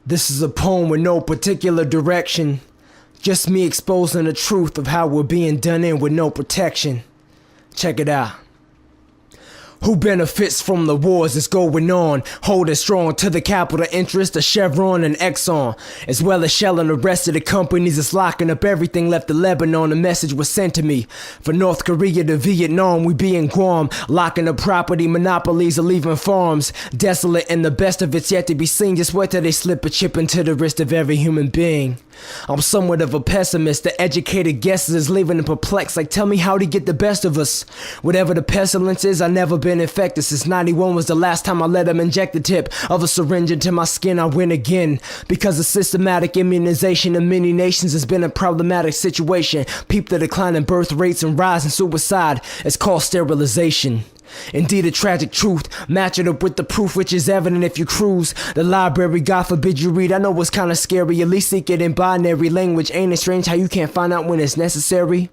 This is a poem with no particular direction. Just me exposing the truth of how we're being done in with no protection. Check it out. Who benefits from the wars that's going on? Holding strong to the capital interest of Chevron and Exxon, as well as Shell and the rest of the companies that's locking up everything left of Lebanon. The message was sent to me. For North Korea to Vietnam, we be in Guam, locking up property, monopolies are leaving farms desolate, and the best of it's yet to be seen. Just wait till they slip a chip into the wrist of every human being. I'm somewhat of a pessimist. The educated guesses is leaving them perplexed, like tell me how to get the best of us. Whatever the pestilence is, I've never been infected. Since 91 was the last time I let them inject the tip of a syringe into my skin. I win again, because the systematic immunization of many nations has been a problematic situation. Peep the decline in birth rates and rise in suicide. It's called sterilization. Indeed, a tragic truth. Match it up with the proof, which is evident if you cruise the library. God forbid you read. I know it's kinda scary. At least seek it in binary language. Ain't it strange how you can't find out when it's necessary?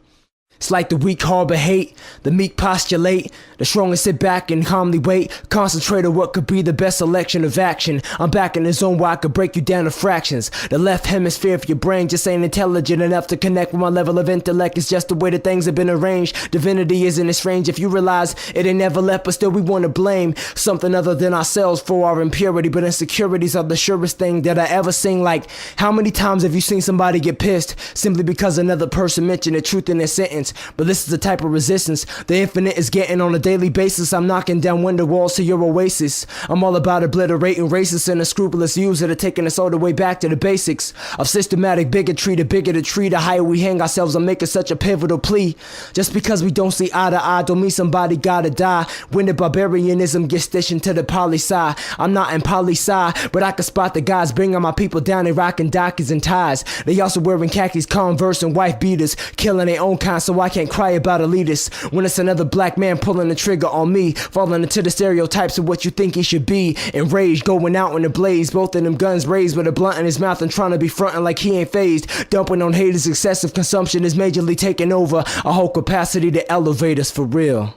It's like the weak harbor hate, the meek postulate, the strong sit back and calmly wait. Concentrate on what could be the best selection of action. I'm back in the zone where I could break you down to fractions. The left hemisphere of your brain just ain't intelligent enough to connect with my level of intellect. It's just the way that things have been arranged. Divinity isn't as strange if you realize it ain't never left, but still we want to blame something other than ourselves for our impurity. But insecurities are the surest thing that I ever seen. Like, how many times have you seen somebody get pissed simply because another person mentioned the truth in their sentence? But this is the type of resistance the infinite is getting on a daily basis. I'm knocking down window walls to your oasis. I'm all about obliterating racists and the scrupulous views that are taking us all the way back to the basics of systematic bigotry. The bigger the tree, the higher we hang ourselves. I'm making such a pivotal plea. Just because we don't see eye to eye don't mean somebody gotta die. When the barbarianism gets stitched into the poli-sci, I'm not in poli-sci, but I can spot the guys bringing my people down. They rocking Dockers and ties. They also wearing khakis, Converse, and wife beaters, killing their own kind, so I can't cry about elitists when it's another black man pulling the trigger on me, falling into the stereotypes of what you think he should be. Enraged, going out in a blaze, both of them guns raised with a blunt in his mouth and trying to be fronting like he ain't phased. Dumping on haters, excessive consumption is majorly taking over our whole capacity to elevate us for real.